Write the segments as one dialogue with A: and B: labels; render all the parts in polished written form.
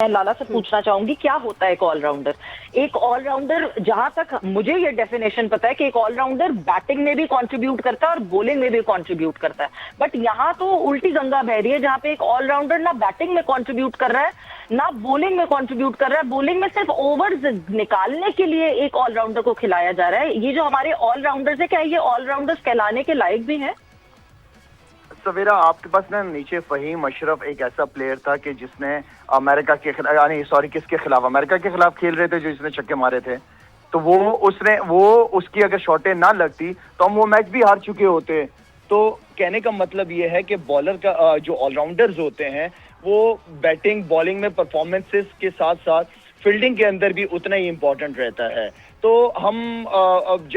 A: मैं लाला से पूछना चाहूंगी, क्या होता है एक ऑलराउंडर? एक ऑलराउंडर, जहां तक मुझे ये डेफिनेशन पता है कि एक ऑलराउंडर बैटिंग में भी कंट्रीब्यूट करता है और बॉलिंग में भी कंट्रीब्यूट करता है। बट यहाँ तो उल्टी गंगा बह रही है, जहां पे एक ऑलराउंडर ना बैटिंग में कंट्रीब्यूट कर रहा है ना बॉलिंग में कंट्रीब्यूट कर रहा है। बॉलिंग में सिर्फ ओवर्स निकालने के लिए एक ऑलराउंडर को खिलाया जा रहा है। ये जो हमारे ऑलराउंडर्स है, क्या ये ऑलराउंडर्स कहलाने के लायक भी है?
B: सवेरा, आपके पास ना नीचे फहीम अशरफ एक ऐसा प्लेयर था कि जिसने अमेरिका के खिलाफ, यानी सॉरी किसके खिलाफ, अमेरिका के खिलाफ खेल रहे थे, जो जिसने छक्के मारे थे। तो उसकी अगर शॉटें ना लगती तो हम वो मैच भी हार चुके होते। तो कहने का मतलब ये है कि बॉलर का जो ऑलराउंडर्स होते हैं वो बैटिंग बॉलिंग में परफॉर्मेंसेस के साथ साथ फील्डिंग के अंदर भी उतना ही इंपॉर्टेंट रहता है। तो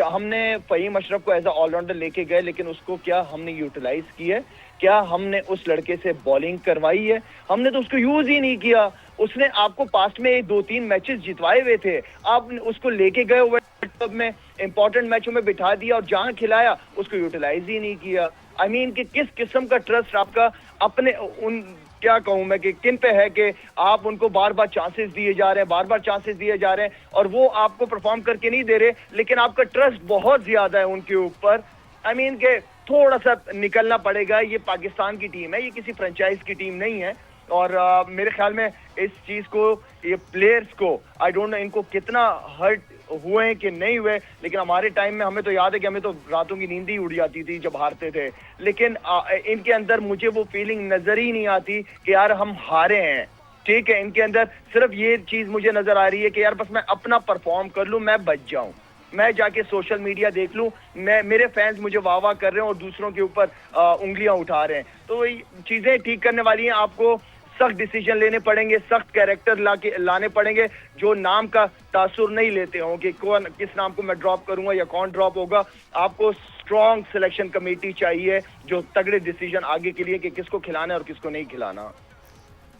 B: हमने फहीम अशरफ को एज अ ऑलराउंडर लेके गए, लेकिन उसको क्या हमने यूटिलाइज किया है? क्या हमने उस लड़के से बॉलिंग करवाई है? हमने तो उसको यूज ही नहीं किया। उसने आपको पास्ट में 2-3 मैचेस जितवाए हुए थे, आपने उसको लेके गए वर्ल्ड कप में, इंपॉर्टेंट मैचों में बिठा दिया और जहां खिलाया उसको यूटिलाइज ही नहीं किया। आई मीन कि किस किस्म का ट्रस्ट आपका अपने उन, क्या कहूं मैं, कि किन पे है कि आप उनको बार बार चांसेस दिए जा रहे हैं, बार बार चांसेस दिए जा रहे हैं और वो आपको परफॉर्म करके नहीं दे रहे, लेकिन आपका ट्रस्ट बहुत ज्यादा है उनके ऊपर। आई मीन के थोड़ा सा निकलना पड़ेगा। ये पाकिस्तान की टीम है, ये किसी फ्रेंचाइज की टीम नहीं है। और मेरे ख्याल में इस चीज को, ये प्लेयर्स को, आई डोंट नो इनको कितना हर्ट हुए हैं कि नहीं हुए, लेकिन हमारे टाइम में हमें तो याद है कि हमें तो रातों की नींद ही उड़ जाती थी जब हारते थे। लेकिन इनके अंदर मुझे वो फीलिंग नजर ही नहीं आती कि यार हम हारे हैं। ठीक है, इनके अंदर सिर्फ ये चीज मुझे नजर आ रही है कि यार बस मैं अपना परफॉर्म कर लूं, मैं बच जाऊं, मैं जाके सोशल मीडिया देख लूं, मेरे फैंस मुझे वाह वाह कर रहे हैं और दूसरों के ऊपर उंगलियां उठा रहे हैं। तो चीजें ठीक करने वाली हैं। आपको सख्त डिसीजन लेने पड़ेंगे, सख्त कैरेक्टर लाने पड़ेंगे जो नाम का तासुर नहीं लेते हों कि कौन किस नाम को मैं ड्रॉप करूंगा या कौन ड्रॉप होगा। आपको स्ट्रॉन्ग सिलेक्शन कमेटी चाहिए जो तगड़े डिसीजन आगे के लिए कि किसको खिलाना है और किसको नहीं खिलाना।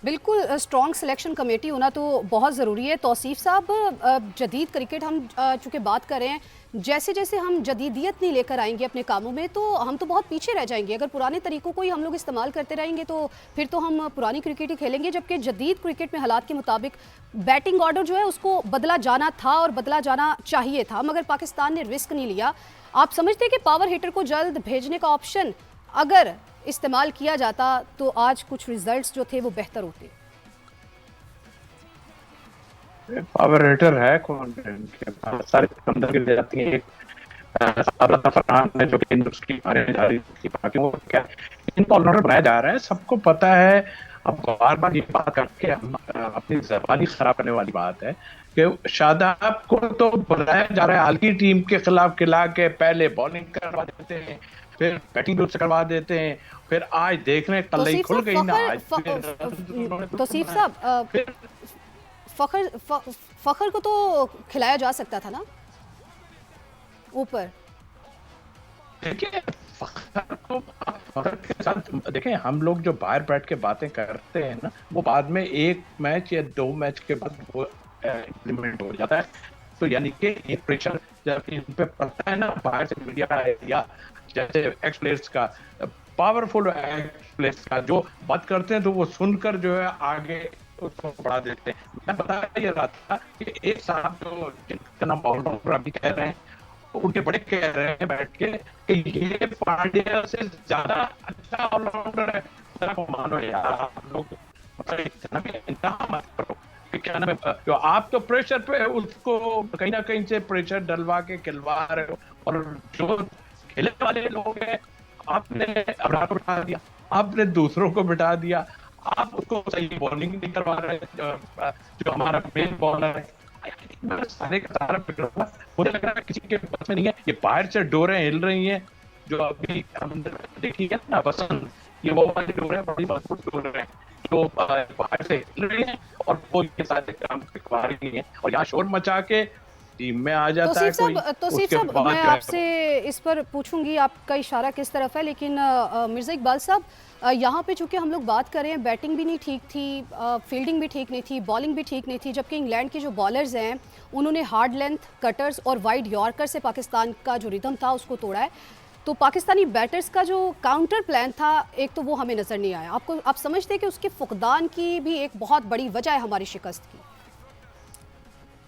C: बिल्कुल, स्ट्रॉन्ग सिलेक्शन कमेटी होना तो बहुत ज़रूरी है। तौसीफ साहब, जदीद क्रिकेट हम चूँकि बात कर रहे हैं, जैसे जैसे हम जदीदियत नहीं लेकर आएंगे अपने कामों में तो हम तो बहुत पीछे रह जाएंगे। अगर पुराने तरीकों को ही हम लोग इस्तेमाल करते रहेंगे तो फिर तो हम पुरानी क्रिकेट ही खेलेंगे, जबकि जदीद क्रिकेट में हालात के मुताबिक बैटिंग ऑर्डर जो है उसको बदला जाना था और बदला जाना चाहिए था, मगर पाकिस्तान ने रिस्क नहीं लिया। आप समझते हैं कि पावर हिटर को जल्द भेजने का ऑप्शन अगर इस्तेमाल किया जाता तो आज कुछ रिजल्ट्स जो थे वो बेहतर होते?
D: पावर हिटर है कौन? सारे अंदर गिर जाती है। फरहान है जो कि उसकी बारे में जा रही थी, बाकी वो क्या इनको ऑलराउंडर बनाया जा रहा है, सबको पता है। अब बार बार ये बात करके हम अपनी जबानी खराब करने वाली बात है कि शादाब को तो बनाया जा रहा है हाल की टीम के खिलाफ, खिला के पहले बॉलिंग करवा देते हैं, फिर बैटिंग भी उससे करवा देते हैं, फिर आज देख रहे कल खुल गई ना।
C: तौसीफ साहब, फखर को तो खिलाया जा सकता था ना ऊपर।
D: देखिए फखर के साथ देखें, हम लोग जो बाहर बैठ के बातें करते हैं ना, वो बाद में 1 मैच या 2 मैच के बाद वो इम्प्लीमेंट हो जाता है। तो यानी कि एक प्रेशर जब इन पे पड़ता है ना बाहर से मीडिया या जैसे एक्स प्लेयर्स का, पावरफुल एक्स प्लेयर्स का जो बात करते हैं तो वो सुनकर जो है आगे उसको बढ़ा देते हैं। मैं बता ये रहा था कि एक साहब जो जिनका नाम ऑलराउंडर अभी कह रहे हैं, उनके बड़े कह रहे हैं बैठ के कि ये पांड्या से ज्यादा अच्छा ऑलराउंडर है। को मानो यार, आप लोग इंतहा मत करो। क्या नाम है, जो आप तो प्रेशर पे उसको कहीं ना कहीं से प्रेशर डलवा के खिलवा रहे हो, और जो खेलने वाले लोग हैं आपने अपना को बिठा दिया, आपने दूसरों को बिठा दिया, आप उसको सही बॉलिंग नहीं करवा रहे। जो हमारा मेन बॉलर है सारे का सारा बिगड़ा हुआ, मुझे लग रहा है किसी के बस में नहीं है। ये बाहर से डोरें हिल रही हैं जो अभी हम देखी है ना पसंद, ये वो वाली डोरें बड़ी मजबूत डोरें हैं जो बाहर से हिल रही हैं और वो ये सारे काम करवा रही हैं और यहाँ शोर मचा के टीम में आ जाता है कोई।
C: तौसीफ साहब, मैं आपसे इस पर पूछूंगी आपका इशारा किस तरफ है, लेकिन मिर्ज़ा इकबाल साहब, यहाँ पे चूंकि हम लोग बात कर रहे हैं, बैटिंग भी नहीं ठीक थी, फील्डिंग भी ठीक नहीं थी, बॉलिंग भी ठीक नहीं थी, जबकि इंग्लैंड के जो बॉलर्स हैं उन्होंने हार्ड लेंथ कटर्स और वाइड यॉर्कर से पाकिस्तान का जो रिदम था उसको तोड़ा है। तो पाकिस्तानी बैटर्स का जो काउंटर प्लान था एक तो वो हमें नज़र नहीं आया। आप समझते हैं कि उसके फुकदान की भी एक बहुत बड़ी वजह है हमारी शिकस्त की?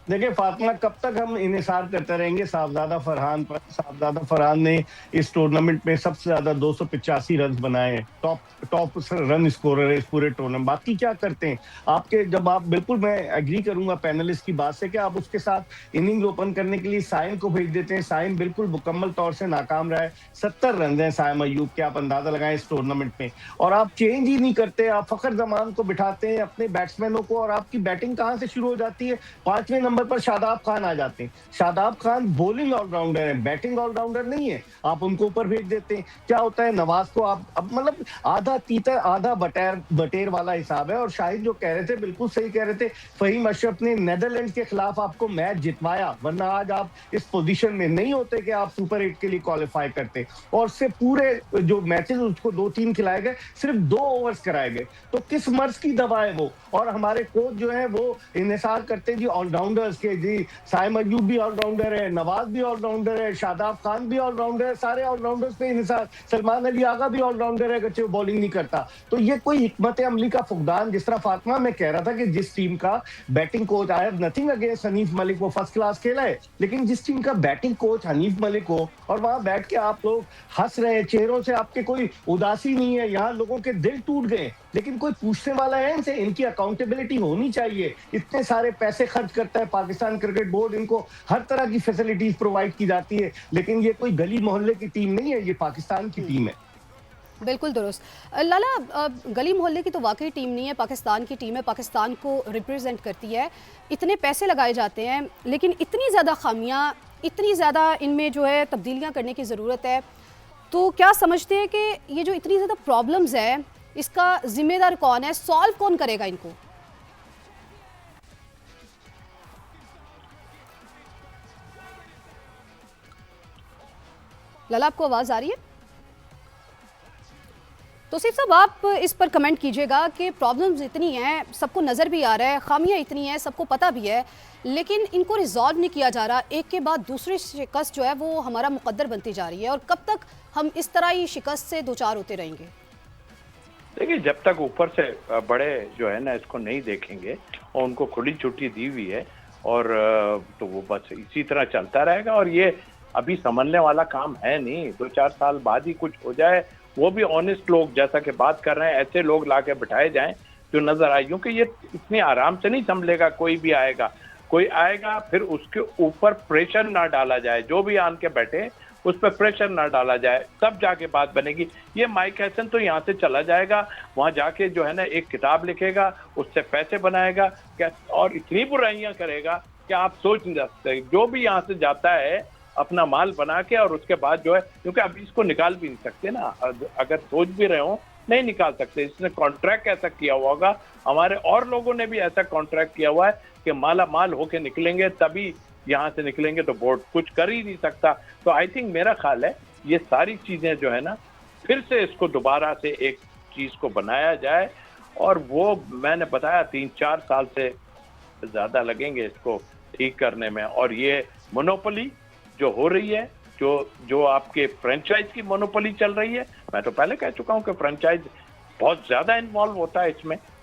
E: देखिए फातिमा, कब तक हम इन्हिसार करते रहेंगे साहबजादा फरहान पर। साहबजादा फरहान ने इस टूर्नामेंट में सबसे ज्यादा 285 रन बनाए, टॉप रन स्कोरर है इस पूरे टूर्नामेंट। बाकी क्या करते हैं आपके, जब आप, बिल्कुल मैं एग्री करूंगा पैनलिस्ट की बात से कि आप उसके साथ इनिंग ओपन करने के लिए साइम को भेज देते हैं। साइम बिल्कुल मुकम्मल तौर से नाकाम रहा है, 70 रन हैं साइम अयूब के, आप अंदाजा लगाएं इस टूर्नामेंट में। और आप चेंज ही नहीं करते, आप फखर जमान को बिठाते हैं अपने बैट्समैनों को, और आपकी बैटिंग कहां से शुरू हो जाती है? 5वें नंबर पर शादाब खान आ जाते हैं। शादाब खान बॉलिंग ऑलराउंडर है, बैटिंग ऑलराउंडर नहीं है, आप उनको ऊपर भेज देते हैं। क्या होता है, नवाज को आप अब मतलब आधा तीतर आधा बटेर वाला हिसाब है। और शाहिद जो कह रहे थे बिल्कुल सही कह रहे थे, फहीम अशरफ ने नीदरलैंड के खिलाफ आपको मैच जितवाया, वरना आज आप इस पोजीशन में नहीं होते कि आप सुपर 8 के लिए क्वालिफाई करते। और उससे पूरे जो मैचेस उसको 2-3 खिलाए गए, सिर्फ 2 ओवर्स कराए गए, तो किस मर्ज की दवा है वो? और हमारे कोच जो है वो इन्हिसार करते हैं जी ऑलराउंडर्स के, जी साइम अयूब भी ऑलराउंडर है, नवाज भी ऑलराउंडर है, शादाब खान भी ऑलराउंडर है, सारे ऑलराउंडर्स पे इन्हिसार। सलमान अली आगा भी ऑलराउंडर है, अगरचे वो बॉलिंग नहीं करता। तो ये कोई हिकमत अमली का फुकदान, जिस तरह फातिमा मैं कह रहा था कि जिस टीम का batting coach, I have nothing against Hanif Malik, वो फर्स्ट क्लास खेला है, लेकिन जिस टीम का बैटिंग कोच हनीफ मलिक हो और वहां बैठ के आप लोग हंस रहे हैं, चेहरों से आपके कोई उदासी नहीं है, यहाँ लोगों के दिल टूट गए, लेकिन कोई पूछने वाला है इनसे? इनकी अकाउंटेबिलिटी होनी चाहिए। इतने सारे पैसे खर्च करता है पाकिस्तान क्रिकेट बोर्ड, इनको हर तरह की फैसिलिटीज प्रोवाइड की जाती है, लेकिन ये कोई गली मोहल्ले की टीम नहीं है, ये पाकिस्तान की टीम है।
C: बिल्कुल दुरुस्त। लाला, गली मोहल्ले की तो वाकई टीम नहीं है, पाकिस्तान की टीम है, पाकिस्तान को रिप्रेजेंट करती है। इतने पैसे लगाए जाते हैं, लेकिन इतनी ज़्यादा खामियां, इतनी ज़्यादा इनमें जो है तब्दीलियां करने की ज़रूरत है। तो क्या समझते हैं कि ये जो इतनी ज़्यादा प्रॉब्लम्स है, इसका जिम्मेदार कौन है? सॉल्व कौन करेगा इनको? लाला, आपको आवाज़ आ रही है? तो सिर्फ साहब आप इस पर कमेंट कीजिएगा कि प्रॉब्लम्स इतनी हैं, सबको नज़र भी आ रहा है, खामियां इतनी हैं, सबको पता भी है, लेकिन इनको रिजॉल्व नहीं किया जा रहा। एक के बाद दूसरी शिकस्त जो है वो हमारा मुकद्दर बनती जा रही है, और कब तक हम इस तरह ही शिकस्त से दो चार होते रहेंगे?
D: देखिए, जब तक ऊपर से बड़े जो है ना इसको नहीं देखेंगे और उनको खुली छुट्टी दी हुई है, और तो वो बस इसी तरह चलता रहेगा। और ये अभी समझने वाला काम है नहीं, 2-4 साल बाद ही कुछ हो जाए। वो भी ऑनेस्ट लोग जैसा कि बात कर रहे हैं, ऐसे लोग ला के बिठाए जाएं जो नजर आए, क्योंकि ये इतनी आराम से नहीं संभलेगा। कोई आएगा फिर उसके ऊपर प्रेशर ना डाला जाए, जो भी आन के बैठे उस पर प्रेशर ना डाला जाए, तब जाके बात बनेगी। ये माइक हैसन तो यहाँ से चला जाएगा, वहां जाके जो है ना एक किताब लिखेगा, उससे पैसे बनाएगा और इतनी बुराइयां करेगा कि आप सोच नहीं सकते। जो भी यहाँ से जाता है अपना माल बना के, और उसके बाद जो है, क्योंकि अभी इसको निकाल भी नहीं सकते ना, अगर सोच भी रहे हो नहीं निकाल सकते। इसने कॉन्ट्रैक्ट ऐसा किया हुआ होगा, हमारे और लोगों ने भी ऐसा कॉन्ट्रैक्ट किया हुआ है कि माला माल होके निकलेंगे, तभी यहाँ से निकलेंगे, तो बोर्ड कुछ कर ही नहीं सकता। तो आई थिंक, मेरा ख्याल है ये सारी चीजें जो है ना, फिर से इसको दोबारा से एक चीज को बनाया जाए, और वो मैंने बताया 3-4 साल से ज्यादा लगेंगे इसको ठीक करने में। और ये मोनोपोली जो हो रही है, जो आपके फ्रेंचाइज की मोनोपोली चल रही है, मैं तो पहले कह चुका हूं कि फ्रेंचाइज बहुत ज्यादा इन्वॉल्व होता है इसमें,